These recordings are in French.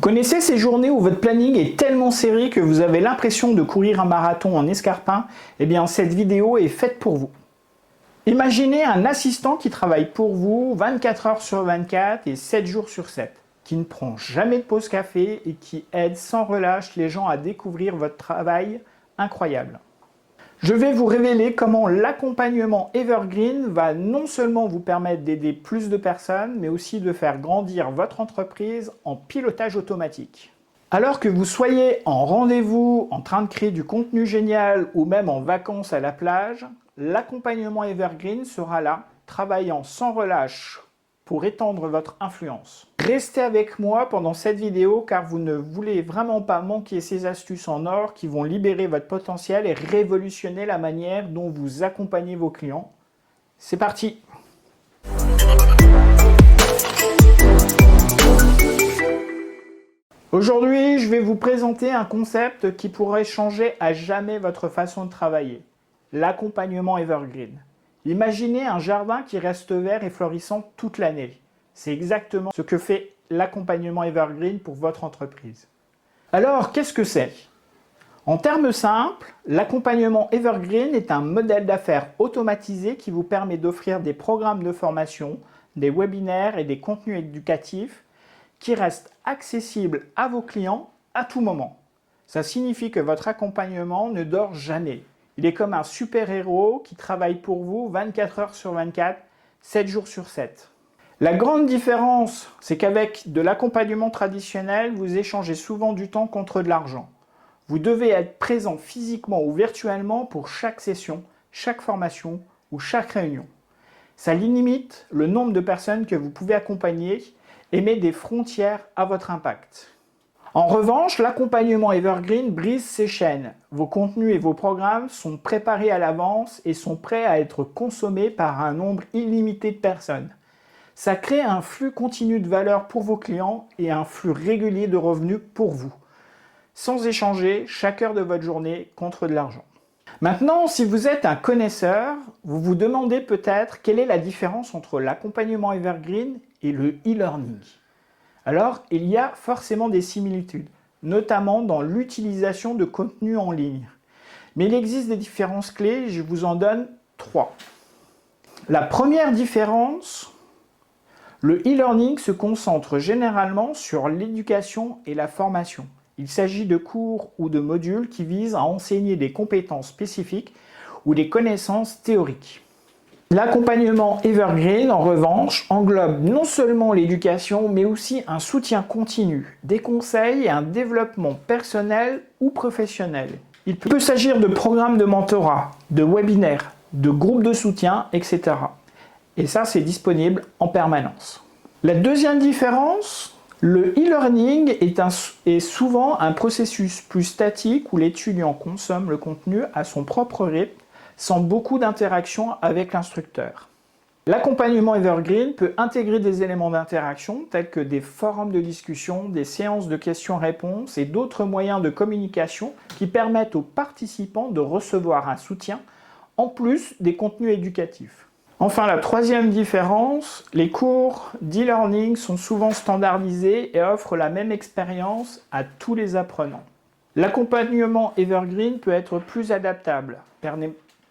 connaissez ces journées où votre planning est tellement serré que vous avez l'impression de courir un marathon en escarpin? Eh bien, cette vidéo est faite pour vous. Imaginez un assistant qui travaille pour vous 24 heures sur 24 et 7 jours sur 7, qui ne prend jamais de pause café et qui aide sans relâche les gens à découvrir votre travail incroyable. Je vais vous révéler comment l'accompagnement Evergreen va non seulement vous permettre d'aider plus de personnes, mais aussi de faire grandir votre entreprise en pilotage automatique. Alors que vous soyez en rendez-vous, en train de créer du contenu génial ou même en vacances à la plage, l'accompagnement Evergreen sera là, travaillant sans relâche pour étendre votre influence. Restez avec moi pendant cette vidéo car vous ne voulez vraiment pas manquer ces astuces en or qui vont libérer votre potentiel et révolutionner la manière dont vous accompagnez vos clients. C'est parti! Aujourd'hui, je vais vous présenter un concept qui pourrait changer à jamais votre façon de travailler. L'accompagnement Evergreen. Imaginez un jardin qui reste vert et florissant toute l'année. C'est exactement ce que fait l'accompagnement Evergreen pour votre entreprise. Alors, qu'est-ce que c'est? En termes simples, l'accompagnement Evergreen est un modèle d'affaires automatisé qui vous permet d'offrir des programmes de formation, des webinaires et des contenus éducatifs qui restent accessibles à vos clients à tout moment. Ça signifie que votre accompagnement ne dort jamais. Il est comme un super-héros qui travaille pour vous 24 heures sur 24, 7 jours sur 7. La grande différence, c'est qu'avec de l'accompagnement traditionnel, vous échangez souvent du temps contre de l'argent. Vous devez être présent physiquement ou virtuellement pour chaque session, chaque formation ou chaque réunion. Ça limite le nombre de personnes que vous pouvez accompagner et met des frontières à votre impact. En revanche, l'accompagnement Evergreen brise ces chaînes. Vos contenus et vos programmes sont préparés à l'avance et sont prêts à être consommés par un nombre illimité de personnes. Ça crée un flux continu de valeur pour vos clients et un flux régulier de revenus pour vous, sans échanger chaque heure de votre journée contre de l'argent. Maintenant, si vous êtes un connaisseur, vous vous demandez peut-être quelle est la différence entre l'accompagnement Evergreen et le e-learning. Alors, il y a forcément des similitudes, notamment dans l'utilisation de contenu en ligne. Mais il existe des différences clés, je vous en donne 3. La première différence, le e-learning se concentre généralement sur l'éducation et la formation. Il s'agit de cours ou de modules qui visent à enseigner des compétences spécifiques ou des connaissances théoriques. L'accompagnement Evergreen, en revanche, englobe non seulement l'éducation, mais aussi un soutien continu, des conseils et un développement personnel ou professionnel. Il peut s'agir de programmes de mentorat, de webinaires, de groupes de soutien, etc. Et ça, c'est disponible en permanence. La deuxième différence, le e-learning est souvent un processus plus statique où l'étudiant consomme le contenu à son propre rythme, sans beaucoup d'interaction avec l'instructeur. L'accompagnement Evergreen peut intégrer des éléments d'interaction tels que des forums de discussion, des séances de questions-réponses et d'autres moyens de communication qui permettent aux participants de recevoir un soutien en plus des contenus éducatifs. Enfin, la troisième différence, les cours d'e-learning sont souvent standardisés et offrent la même expérience à tous les apprenants. L'accompagnement Evergreen peut être plus adaptable,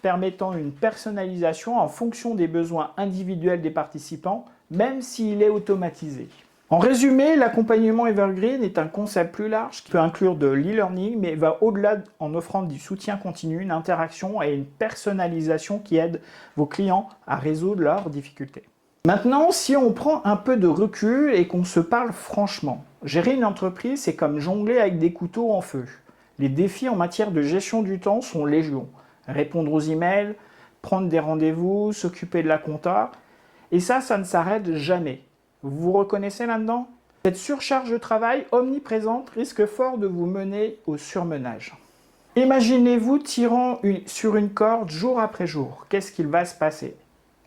permettant une personnalisation en fonction des besoins individuels des participants, même s'il est automatisé. En résumé, l'accompagnement Evergreen est un concept plus large qui peut inclure de l'e-learning, mais va au-delà en offrant du soutien continu, une interaction et une personnalisation qui aide vos clients à résoudre leurs difficultés. Maintenant, si on prend un peu de recul et qu'on se parle franchement, gérer une entreprise, c'est comme jongler avec des couteaux en feu. Les défis en matière de gestion du temps sont légion. Répondre aux emails, prendre des rendez-vous, s'occuper de la compta. Et ça ne s'arrête jamais. Vous vous reconnaissez là-dedans? Cette surcharge de travail omniprésente risque fort de vous mener au surmenage. Imaginez-vous tirant sur une corde jour après jour. Qu'est-ce qu'il va se passer?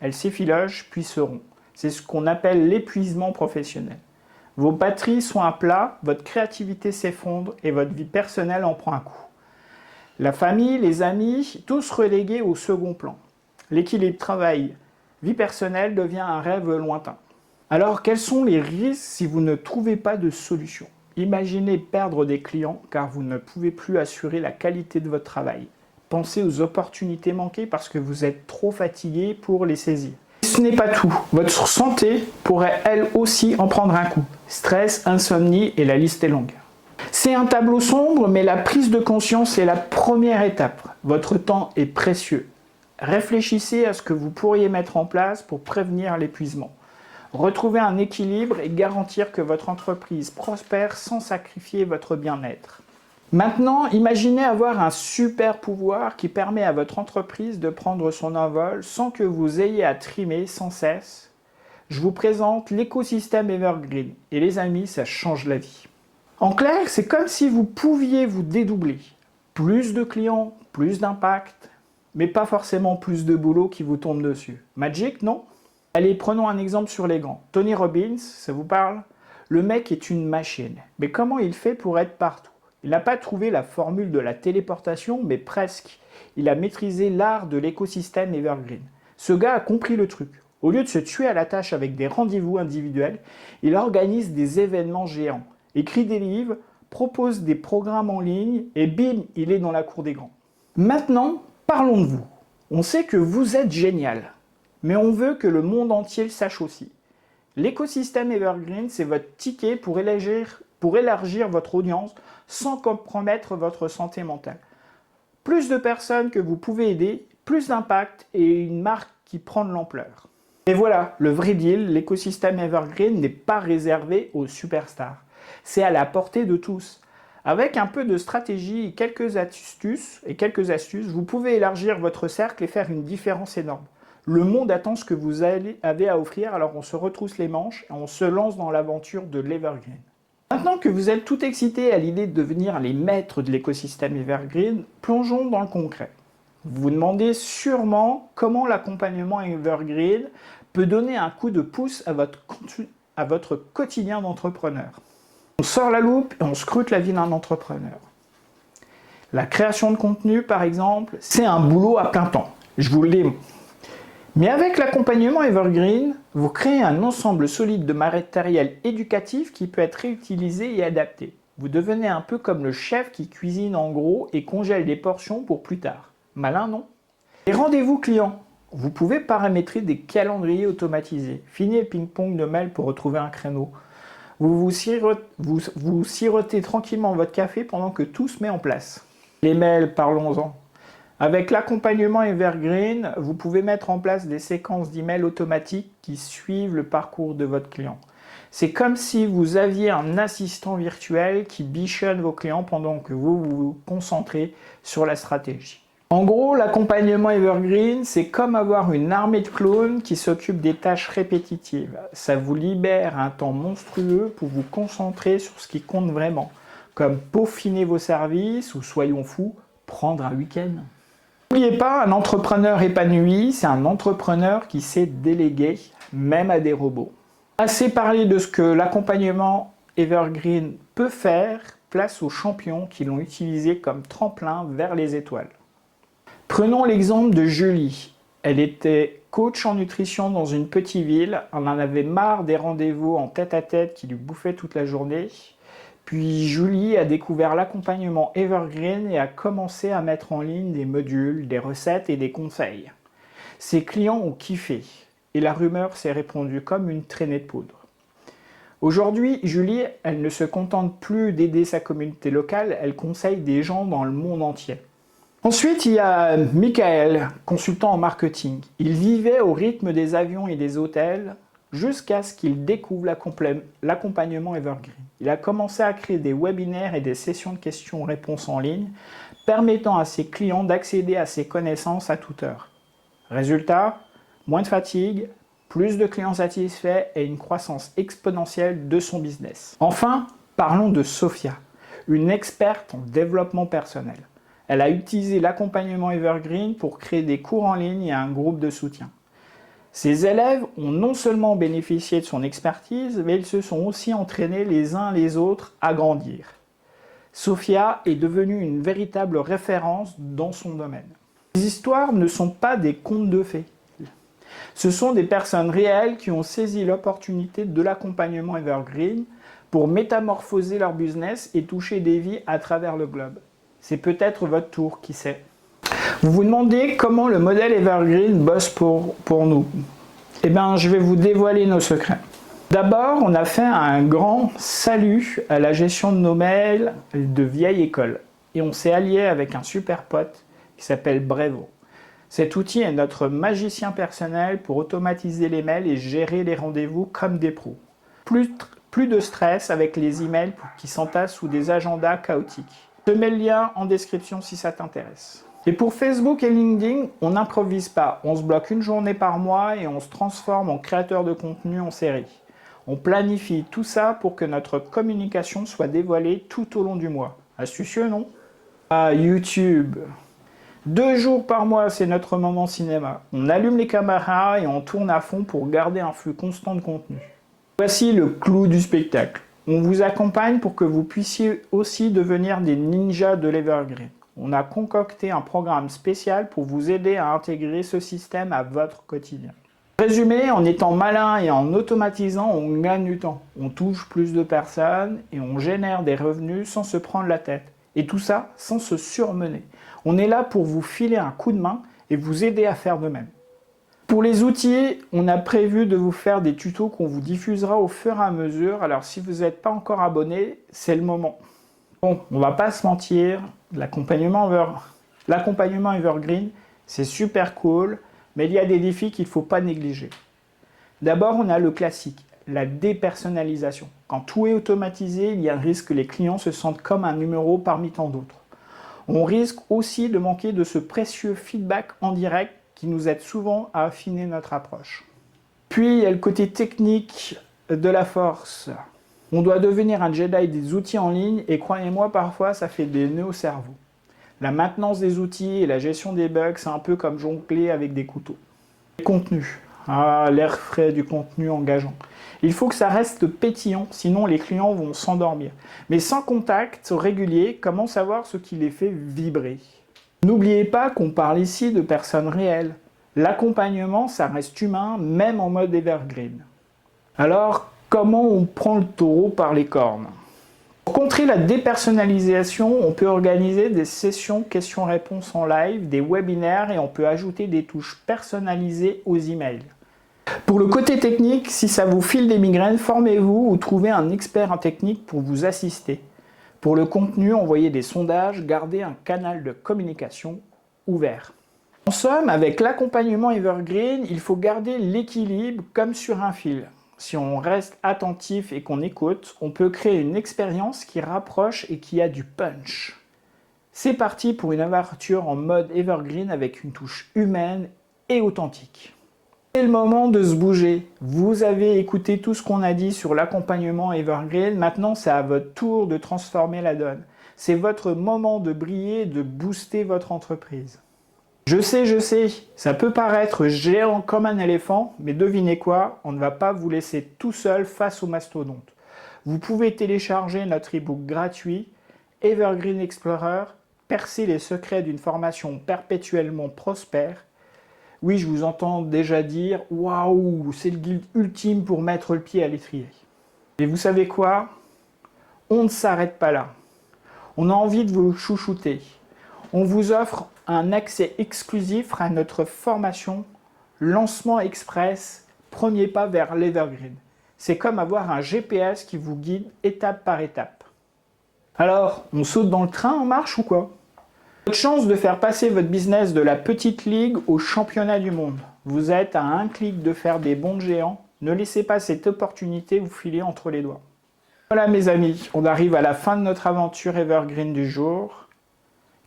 Elle s'effiloche puis se rompt. C'est ce qu'on appelle l'épuisement professionnel. Vos batteries sont à plat, votre créativité s'effondre et votre vie personnelle en prend un coup. La famille, les amis, tous relégués au second plan. L'équilibre travail-vie personnelle devient un rêve lointain. Alors, quels sont les risques si vous ne trouvez pas de solution? Imaginez perdre des clients car vous ne pouvez plus assurer la qualité de votre travail. Pensez aux opportunités manquées parce que vous êtes trop fatigué pour les saisir. Ce n'est pas tout. Votre santé pourrait elle aussi en prendre un coup. Stress, insomnie et la liste est longue. C'est un tableau sombre, mais la prise de conscience est la première étape. Votre temps est précieux. Réfléchissez à ce que vous pourriez mettre en place pour prévenir l'épuisement. Retrouvez un équilibre et garantir que votre entreprise prospère sans sacrifier votre bien-être. Maintenant, imaginez avoir un super pouvoir qui permet à votre entreprise de prendre son envol sans que vous ayez à trimer sans cesse. Je vous présente l'écosystème Evergreen. Et les amis, ça change la vie. En clair, c'est comme si vous pouviez vous dédoubler. Plus de clients, plus d'impact, mais pas forcément plus de boulot qui vous tombe dessus. Magic, non? Allez, prenons un exemple sur les grands. Tony Robbins, ça vous parle? Le mec est une machine. Mais comment il fait pour être partout? Il n'a pas trouvé la formule de la téléportation, mais presque. Il a maîtrisé l'art de l'écosystème Evergreen. Ce gars a compris le truc. Au lieu de se tuer à la tâche avec des rendez-vous individuels, il organise des événements géants, écrit des livres, propose des programmes en ligne et bim, il est dans la cour des grands. Maintenant, parlons de vous. On sait que vous êtes génial, mais on veut que le monde entier le sache aussi. L'écosystème Evergreen, c'est votre ticket pour élargir votre audience sans compromettre votre santé mentale. Plus de personnes que vous pouvez aider, plus d'impact et une marque qui prend de l'ampleur. Et voilà, le vrai deal, l'écosystème Evergreen n'est pas réservé aux superstars. C'est à la portée de tous. Avec un peu de stratégie et quelques astuces, vous pouvez élargir votre cercle et faire une différence énorme. Le monde attend ce que vous avez à offrir, alors on se retrousse les manches et on se lance dans l'aventure de l'Evergreen. Maintenant que vous êtes tout excité à l'idée de devenir les maîtres de l'écosystème Evergreen, plongeons dans le concret. Vous vous demandez sûrement comment l'accompagnement Evergreen peut donner un coup de pouce à votre quotidien d'entrepreneur. On sort la loupe et on scrute la vie d'un entrepreneur. La création de contenu, par exemple, c'est un boulot à plein temps. Je vous le dis. Mais avec l'accompagnement Evergreen, vous créez un ensemble solide de matériel éducatif qui peut être réutilisé et adapté. Vous devenez un peu comme le chef qui cuisine en gros et congèle des portions pour plus tard. Malin, non? Les rendez-vous clients. Vous pouvez paramétrer des calendriers automatisés. Fini le ping-pong de mails pour retrouver un créneau. Vous sirotez tranquillement votre café pendant que tout se met en place. Les mails, parlons-en. Avec l'accompagnement Evergreen, vous pouvez mettre en place des séquences d'emails automatiques qui suivent le parcours de votre client. C'est comme si vous aviez un assistant virtuel qui bichonne vos clients pendant que vous vous concentrez sur la stratégie. En gros, l'accompagnement Evergreen, c'est comme avoir une armée de clones qui s'occupent des tâches répétitives. Ça vous libère un temps monstrueux pour vous concentrer sur ce qui compte vraiment, comme peaufiner vos services ou, soyons fous, prendre un week-end. N'oubliez pas, un entrepreneur épanoui, c'est un entrepreneur qui sait déléguer, même à des robots. Assez parlé de ce que l'accompagnement Evergreen peut faire, place aux champions qui l'ont utilisé comme tremplin vers les étoiles. Prenons l'exemple de Julie. Elle était coach en nutrition dans une petite ville. Elle en avait marre des rendez-vous en tête-à-tête qui lui bouffaient toute la journée. Puis Julie a découvert l'accompagnement Evergreen et a commencé à mettre en ligne des modules, des recettes et des conseils. Ses clients ont kiffé et la rumeur s'est répandue comme une traînée de poudre. Aujourd'hui, Julie, elle ne se contente plus d'aider sa communauté locale, elle conseille des gens dans le monde entier. Ensuite, il y a Michael, consultant en marketing. Il vivait au rythme des avions et des hôtels jusqu'à ce qu'il découvre l'accompagnement Evergreen. Il a commencé à créer des webinaires et des sessions de questions-réponses en ligne, permettant à ses clients d'accéder à ses connaissances à toute heure. Résultat, moins de fatigue, plus de clients satisfaits et une croissance exponentielle de son business. Enfin, parlons de Sophia, une experte en développement personnel. Elle a utilisé l'accompagnement Evergreen pour créer des cours en ligne et un groupe de soutien. Ses élèves ont non seulement bénéficié de son expertise, mais ils se sont aussi entraînés les uns les autres à grandir. Sophia est devenue une véritable référence dans son domaine. Les histoires ne sont pas des contes de fées. Ce sont des personnes réelles qui ont saisi l'opportunité de l'accompagnement Evergreen pour métamorphoser leur business et toucher des vies à travers le globe. C'est peut-être votre tour, qui sait. Vous vous demandez comment le modèle Evergreen bosse pour nous. Eh bien, je vais vous dévoiler nos secrets. D'abord, on a fait un grand salut à la gestion de nos mails de vieille école. Et on s'est allié avec un super pote qui s'appelle Brevo. Cet outil est notre magicien personnel pour automatiser les mails et gérer les rendez-vous comme des pros. Plus de stress avec les emails qui s'entassent sous des agendas chaotiques. Je te mets le lien en description si ça t'intéresse. Et pour Facebook et LinkedIn, on n'improvise pas. On se bloque une journée par mois et on se transforme en créateur de contenu en série. On planifie tout ça pour que notre communication soit dévoilée tout au long du mois. Astucieux, non? Ah, YouTube. 2 jours par mois, c'est notre moment cinéma. On allume les caméras et on tourne à fond pour garder un flux constant de contenu. Voici le clou du spectacle. On vous accompagne pour que vous puissiez aussi devenir des ninjas de l'Evergreen. On a concocté un programme spécial pour vous aider à intégrer ce système à votre quotidien. Résumé, en étant malin et en automatisant, on gagne du temps. On touche plus de personnes et on génère des revenus sans se prendre la tête. Et tout ça sans se surmener. On est là pour vous filer un coup de main et vous aider à faire de même. Pour les outils, on a prévu de vous faire des tutos qu'on vous diffusera au fur et à mesure. Alors si vous n'êtes pas encore abonné, c'est le moment. Bon, on va pas se mentir, l'accompagnement Evergreen, c'est super cool, mais il y a des défis qu'il ne faut pas négliger. D'abord, on a le classique, la dépersonnalisation. Quand tout est automatisé, il y a un risque que les clients se sentent comme un numéro parmi tant d'autres. On risque aussi de manquer de ce précieux feedback en direct qui nous aide souvent à affiner notre approche. Puis, il y a le côté technique de la force. On doit devenir un Jedi des outils en ligne et croyez-moi, parfois, ça fait des nœuds au cerveau. La maintenance des outils et la gestion des bugs, c'est un peu comme jongler avec des couteaux. Le contenu. Ah, l'air frais du contenu engageant. Il faut que ça reste pétillant, sinon les clients vont s'endormir. Mais sans contact régulier, comment savoir ce qui les fait vibrer? N'oubliez pas qu'on parle ici de personnes réelles. L'accompagnement, ça reste humain, même en mode Evergreen. Alors, comment on prend le taureau par les cornes? Pour contrer la dépersonnalisation, on peut organiser des sessions questions-réponses en live, des webinaires et on peut ajouter des touches personnalisées aux emails. Pour le côté technique, si ça vous file des migraines, formez-vous ou trouvez un expert en technique pour vous assister. Pour le contenu, envoyez des sondages, gardez un canal de communication ouvert. En somme, avec l'accompagnement Evergreen, il faut garder l'équilibre comme sur un fil. Si on reste attentif et qu'on écoute, on peut créer une expérience qui rapproche et qui a du punch. C'est parti pour une aventure en mode Evergreen avec une touche humaine et authentique. C'est le moment de se bouger. Vous avez écouté tout ce qu'on a dit sur l'accompagnement Evergreen. Maintenant, c'est à votre tour de transformer la donne. C'est votre moment de briller, de booster votre entreprise. Je sais, ça peut paraître géant comme un éléphant, mais devinez quoi, on ne va pas vous laisser tout seul face au mastodonte. Vous pouvez télécharger notre e-book gratuit, Evergreen Explorer, percer les secrets d'une formation perpétuellement prospère. Oui, je vous entends déjà dire « Waouh, c'est le guide ultime pour mettre le pied à l'étrier ». Et vous savez quoi? On ne s'arrête pas là. On a envie de vous chouchouter. On vous offre un accès exclusif à notre formation Lancement Express, premier pas vers l'Evergreen. C'est comme avoir un GPS qui vous guide étape par étape. Alors, on saute dans le train en marche ou quoi? Votre chance de faire passer votre business de la petite ligue au championnat du monde. Vous êtes à un clic de faire des bonds de géants. Ne laissez pas cette opportunité vous filer entre les doigts. Voilà mes amis, on arrive à la fin de notre aventure Evergreen du jour.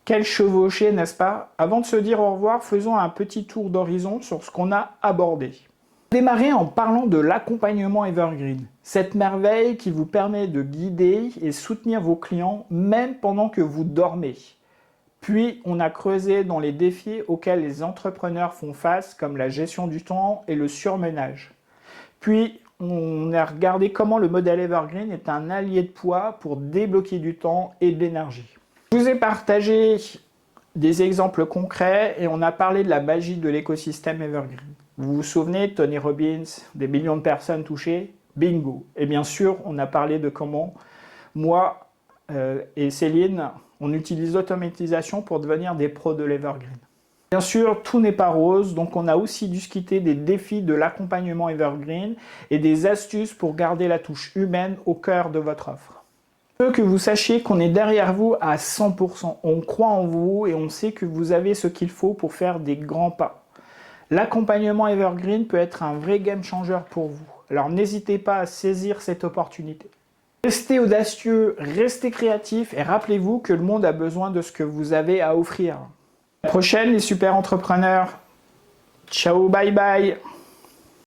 Quel chevauché, n'est-ce pas? Avant de se dire au revoir, faisons un petit tour d'horizon sur ce qu'on a abordé. Démarrer en parlant de l'accompagnement Evergreen, cette merveille qui vous permet de guider et soutenir vos clients même pendant que vous dormez. Puis, on a creusé dans les défis auxquels les entrepreneurs font face, comme la gestion du temps et le surmenage. Puis, on a regardé comment le modèle Evergreen est un allié de poids pour débloquer du temps et de l'énergie. Je vous ai partagé des exemples concrets et on a parlé de la magie de l'écosystème Evergreen. Vous vous souvenez de Tony Robbins, des millions de personnes touchées? Bingo. Et bien sûr, on a parlé de comment moi et Céline, on utilise l'automatisation pour devenir des pros de l'Evergreen. Bien sûr, tout n'est pas rose, donc on a aussi discuté des défis de l'accompagnement Evergreen et des astuces pour garder la touche humaine au cœur de votre offre. Je veux que vous sachiez qu'on est derrière vous à 100%. On croit en vous et on sait que vous avez ce qu'il faut pour faire des grands pas. L'accompagnement Evergreen peut être un vrai game changer pour vous. Alors n'hésitez pas à saisir cette opportunité. Restez audacieux, restez créatif et rappelez-vous que le monde a besoin de ce que vous avez à offrir. À la prochaine les super entrepreneurs. Ciao, bye bye.